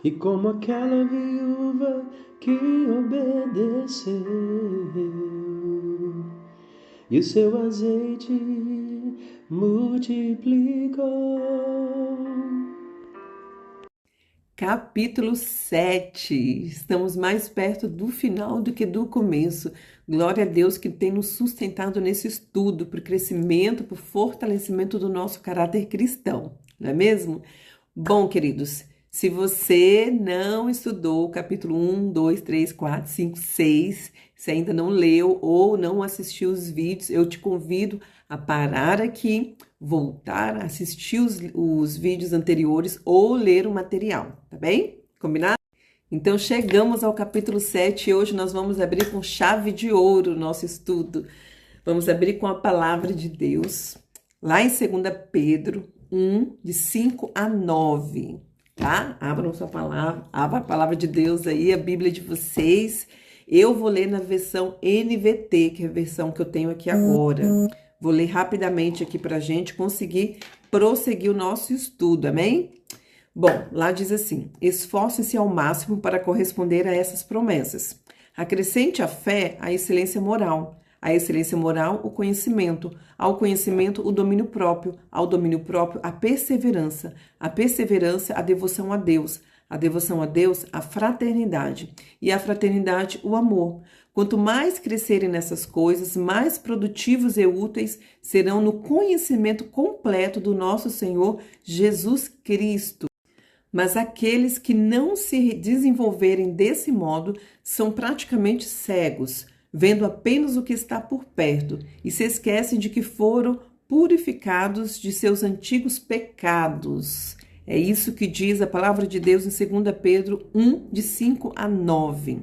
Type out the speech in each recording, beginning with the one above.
e como aquela viúva que obedeceu, e o seu azeite multiplicou. Capítulo 7. Estamos mais perto do final do que do começo. Glória a Deus que tem nos sustentado nesse estudo, para o crescimento, para o fortalecimento do nosso caráter cristão, não é mesmo? Bom, queridos, se você não estudou o capítulo 1, 2, 3, 4, 5, 6, se ainda não leu ou não assistiu os vídeos, eu te convido a parar aqui, voltar a assistir os vídeos anteriores ou ler o material, tá bem? Combinado? Então chegamos ao capítulo 7 e hoje nós vamos abrir com chave de ouro o nosso estudo. Vamos abrir com a palavra de Deus, lá em 2 Pedro 1, de 5 a 9, tá? Abram sua palavra, abra a palavra de Deus aí, a Bíblia de vocês. Eu vou ler na versão NVT, que é a versão que eu tenho aqui agora. Vou ler rapidamente aqui para a gente conseguir prosseguir o nosso estudo, amém? Bom, lá diz assim: esforce-se ao máximo para corresponder a essas promessas. Acrescente à fé a excelência moral, a excelência moral, o conhecimento, ao conhecimento, o domínio próprio, ao domínio próprio, a perseverança, a devoção a Deus, a fraternidade, e a fraternidade, o amor. Quanto mais crescerem nessas coisas, mais produtivos e úteis serão no conhecimento completo do nosso Senhor Jesus Cristo. Mas aqueles que não se desenvolverem desse modo são praticamente cegos, vendo apenas o que está por perto e se esquecem de que foram purificados de seus antigos pecados. É isso que diz a palavra de Deus em 2 Pedro 1, de 5 a 9.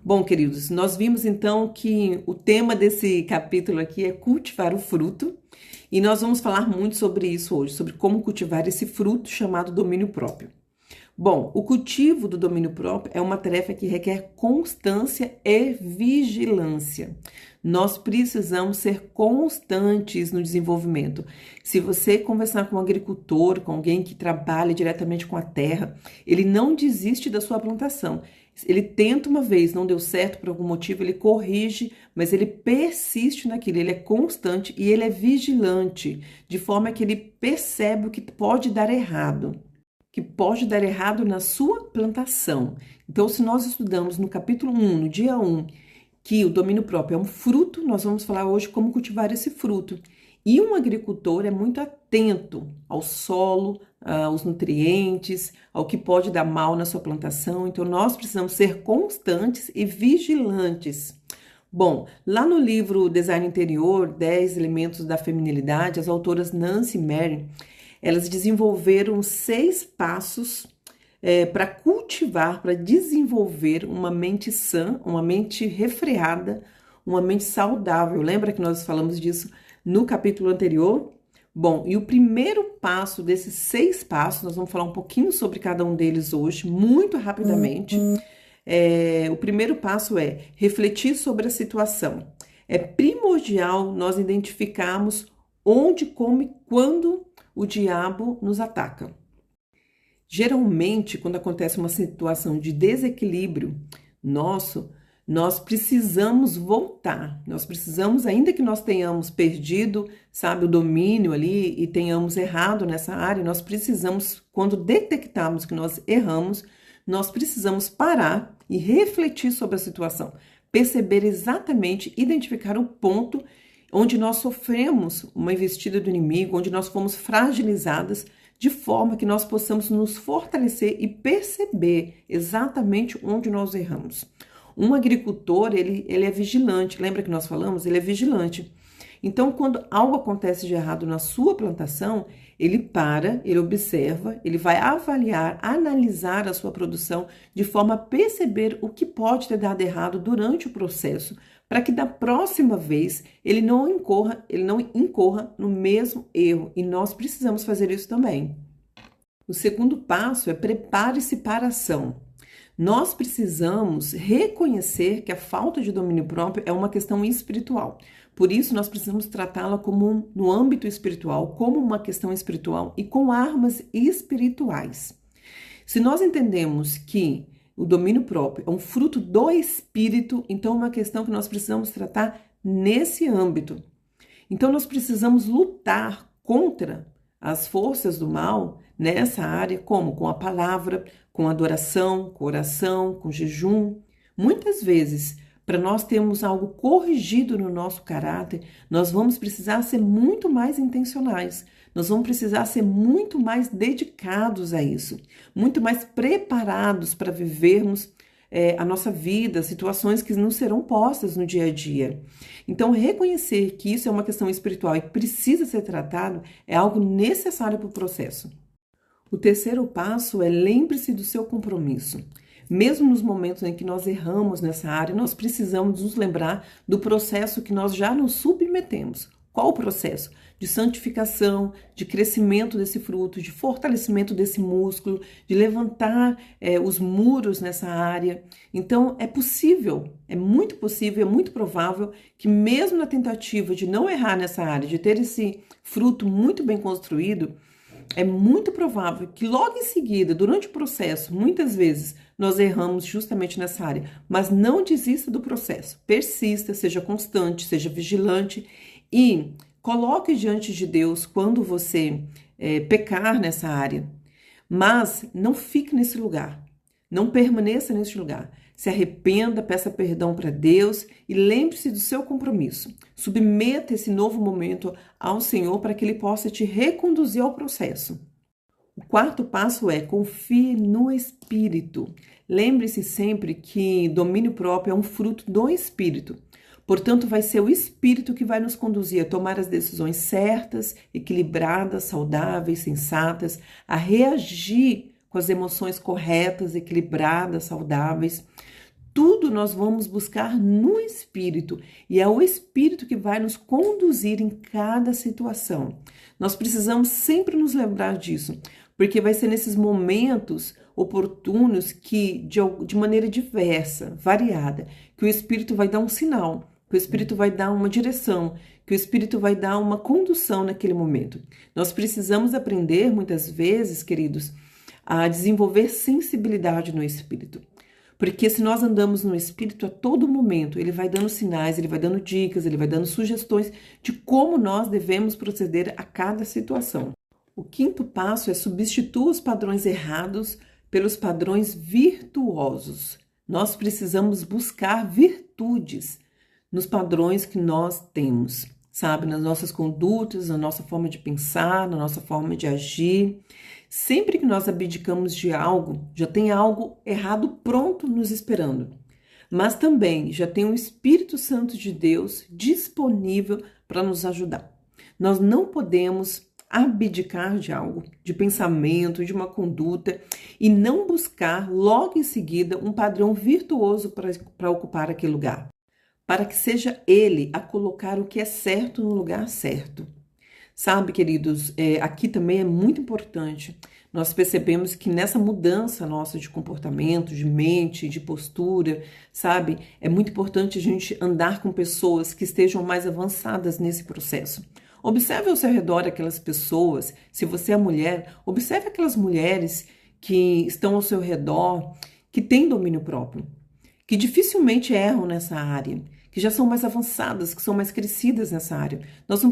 Bom, queridos, nós vimos então que o tema desse capítulo aqui é cultivar o fruto, e nós vamos falar muito sobre isso hoje, sobre como cultivar esse fruto chamado domínio próprio. Bom, o cultivo do domínio próprio é uma tarefa que requer constância e vigilância. Nós precisamos ser constantes no desenvolvimento. Se você conversar com um agricultor, com alguém que trabalha diretamente com a terra, ele não desiste da sua plantação. Ele tenta uma vez, não deu certo por algum motivo, ele corrige, mas ele persiste naquilo, ele é constante e ele é vigilante, de forma que ele percebe o que pode dar errado na sua plantação. Então, se nós estudamos no capítulo 1, no dia 1, que o domínio próprio é um fruto, nós vamos falar hoje como cultivar esse fruto. E um agricultor é muito atento ao solo, aos nutrientes, ao que pode dar mal na sua plantação. Então, nós precisamos ser constantes e vigilantes. Bom, lá no livro Design Interior, 10 Elementos da Feminilidade, as autoras Nancy e Mary, elas desenvolveram 6 passos para cultivar, para desenvolver uma mente sã, uma mente refreada, uma mente saudável. Lembra que nós falamos disso no capítulo anterior? Bom, e o primeiro passo desses 6 passos, nós vamos falar um pouquinho sobre cada um deles hoje, muito rapidamente. O primeiro passo é refletir sobre a situação. É primordial nós identificarmos onde, como e quando o diabo nos ataca. Geralmente, quando acontece uma situação de desequilíbrio nosso, nós precisamos voltar. Nós precisamos, ainda que nós tenhamos perdido, sabe, o domínio ali e tenhamos errado nessa área, nós precisamos, quando detectarmos que nós erramos, nós precisamos parar e refletir sobre a situação, perceber exatamente, identificar o ponto onde nós sofremos uma investida do inimigo, onde nós fomos fragilizadas, de forma que nós possamos nos fortalecer e perceber exatamente onde nós erramos. Um agricultor, ele é vigilante, lembra que nós falamos? Ele é vigilante. Então, quando algo acontece de errado na sua plantação, ele para, ele observa, ele vai avaliar, analisar a sua produção de forma a perceber o que pode ter dado errado durante o processo, para que da próxima vez ele não incorra no mesmo erro. E nós precisamos fazer isso também. O segundo passo é prepare-se para a ação. Nós precisamos reconhecer que a falta de domínio próprio é uma questão espiritual. Por isso, nós precisamos tratá-la como no âmbito espiritual, como uma questão espiritual e com armas espirituais. Se nós entendemos que o domínio próprio é um fruto do Espírito, então é uma questão que nós precisamos tratar nesse âmbito. Então nós precisamos lutar contra as forças do mal nessa área, como? Com a palavra, com adoração, com oração, com jejum. Muitas vezes, para nós termos algo corrigido no nosso caráter, nós vamos precisar ser muito mais intencionais. Nós vamos precisar ser muito mais dedicados a isso, muito mais preparados para vivermos a nossa vida, situações que não serão postas no dia a dia. Então, reconhecer que isso é uma questão espiritual e que precisa ser tratado é algo necessário para o processo. O terceiro passo é lembre-se do seu compromisso. Mesmo nos momentos em que nós erramos nessa área, nós precisamos nos lembrar do processo que nós já nos submetemos. Qual o processo? De santificação, de crescimento desse fruto, de fortalecimento desse músculo, de levantar os muros nessa área. Então, é possível, é muito possível, é muito provável que mesmo na tentativa de não errar nessa área, de ter esse fruto muito bem construído, é muito provável que logo em seguida, durante o processo, muitas vezes nós erramos justamente nessa área. Mas não desista do processo. Persista, seja constante, seja vigilante e coloque diante de Deus quando você pecar nessa área. Mas não fique nesse lugar. Não permaneça nesse lugar. Se arrependa, peça perdão para Deus e lembre-se do seu compromisso. Submeta esse novo momento ao Senhor para que Ele possa te reconduzir ao processo. O quarto passo é confie no Espírito. Lembre-se sempre que domínio próprio é um fruto do Espírito. Portanto, vai ser o Espírito que vai nos conduzir a tomar as decisões certas, equilibradas, saudáveis, sensatas, a reagir com as emoções corretas, equilibradas, saudáveis. Tudo nós vamos buscar no Espírito e é o Espírito que vai nos conduzir em cada situação. Nós precisamos sempre nos lembrar disso, porque vai ser nesses momentos oportunos que, de maneira diversa, variada, que o Espírito vai dar um sinal, que o Espírito vai dar uma direção, que o Espírito vai dar uma condução naquele momento. Nós precisamos aprender, muitas vezes, queridos, a desenvolver sensibilidade no Espírito. Porque se nós andamos no Espírito a todo momento, ele vai dando sinais, ele vai dando dicas, ele vai dando sugestões de como nós devemos proceder a cada situação. O quinto passo é substituir os padrões errados pelos padrões virtuosos. Nós precisamos buscar virtudes nos padrões que nós temos, sabe? Nas nossas condutas, na nossa forma de pensar, na nossa forma de agir. Sempre que nós abdicamos de algo, já tem algo errado pronto nos esperando. Mas também já tem o Espírito Santo de Deus disponível para nos ajudar. Nós não podemos abdicar de algo, de pensamento, de uma conduta e não buscar logo em seguida um padrão virtuoso para ocupar aquele lugar. Para que seja Ele a colocar o que é certo no lugar certo. Sabe, queridos, aqui também é muito importante. Nós percebemos que nessa mudança nossa de comportamento, de mente, de postura, sabe, é muito importante a gente andar com pessoas que estejam mais avançadas nesse processo. Observe ao seu redor aquelas pessoas, se você é mulher, observe aquelas mulheres que estão ao seu redor, que têm domínio próprio, que dificilmente erram nessa área, que já são mais avançadas, que são mais crescidas nessa área. Nós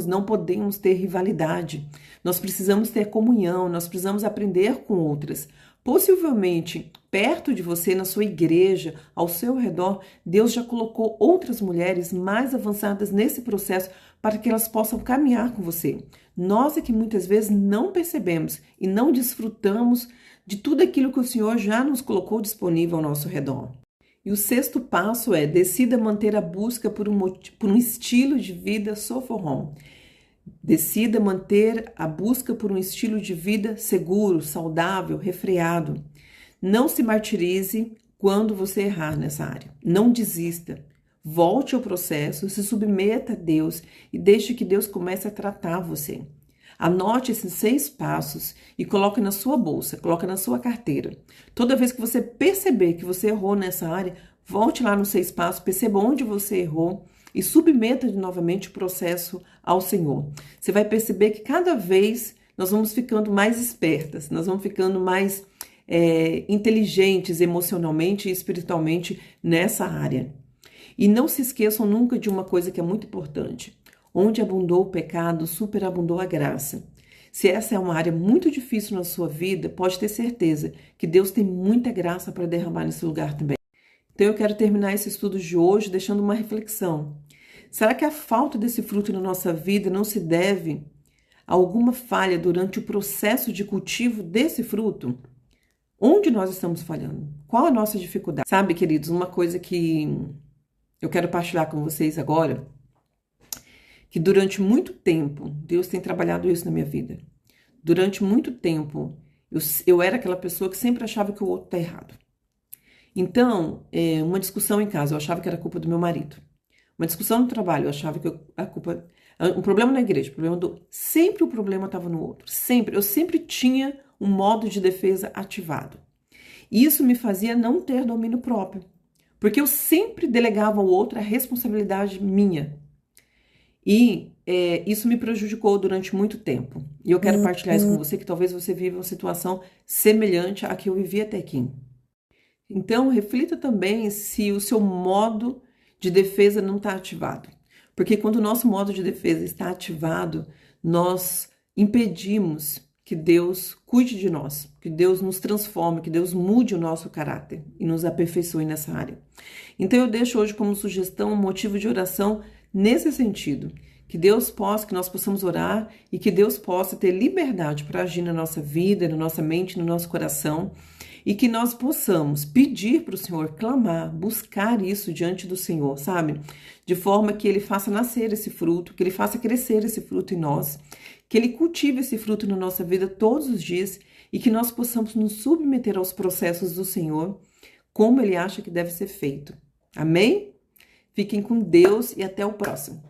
não podemos ter rivalidade. Nós precisamos ter comunhão, nós precisamos aprender com outras. Possivelmente, perto de você, na sua igreja, ao seu redor, Deus já colocou outras mulheres mais avançadas nesse processo para que elas possam caminhar com você. Nós é que muitas vezes não percebemos e não desfrutamos de tudo aquilo que o Senhor já nos colocou disponível ao nosso redor. E o sexto passo é, decida manter a busca por um estilo de vida soforrom. Decida manter a busca por um estilo de vida seguro, saudável, refreado. Não se martirize quando você errar nessa área. Não desista. Volte ao processo, se submeta a Deus e deixe que Deus comece a tratar você. Anote esses 6 passos e coloque na sua bolsa, coloque na sua carteira. Toda vez que você perceber que você errou nessa área, volte lá nos 6 passos, perceba onde você errou e submeta novamente o processo ao Senhor. Você vai perceber que cada vez nós vamos ficando mais espertas, nós vamos ficando mais inteligentes emocionalmente e espiritualmente nessa área. E não se esqueçam nunca de uma coisa que é muito importante. Onde abundou o pecado, superabundou a graça. Se essa é uma área muito difícil na sua vida, pode ter certeza que Deus tem muita graça para derramar nesse lugar também. Então eu quero terminar esse estudo de hoje deixando uma reflexão. Será que a falta desse fruto na nossa vida não se deve a alguma falha durante o processo de cultivo desse fruto? Onde nós estamos falhando? Qual a nossa dificuldade? Sabe, queridos, uma coisa que eu quero partilhar com vocês agora, que durante muito tempo, Deus tem trabalhado isso na minha vida. Durante muito tempo, eu era aquela pessoa que sempre achava que o outro está errado. Então, uma discussão em casa, eu achava que era culpa do meu marido. Uma discussão no trabalho, eu achava que a culpa... Um problema na igreja, sempre o problema estava no outro. Sempre. Eu sempre tinha um modo de defesa ativado. E isso me fazia não ter domínio próprio. Porque eu sempre delegava ao outro a responsabilidade minha. E isso me prejudicou durante muito tempo. E eu quero partilhar isso com você, que talvez você viva uma situação semelhante à que eu vivi até aqui. Então, reflita também se o seu modo de defesa não está ativado. Porque quando o nosso modo de defesa está ativado, nós impedimos que Deus cuide de nós, que Deus nos transforme, que Deus mude o nosso caráter e nos aperfeiçoe nessa área. Então eu deixo hoje como sugestão um motivo de oração nesse sentido, que nós possamos orar e que Deus possa ter liberdade para agir na nossa vida, na nossa mente, no nosso coração, e que nós possamos pedir para o Senhor, clamar, buscar isso diante do Senhor, sabe? De forma que Ele faça nascer esse fruto, que Ele faça crescer esse fruto em nós, que Ele cultive esse fruto na nossa vida todos os dias e que nós possamos nos submeter aos processos do Senhor, como Ele acha que deve ser feito. Amém? Fiquem com Deus e até o próximo.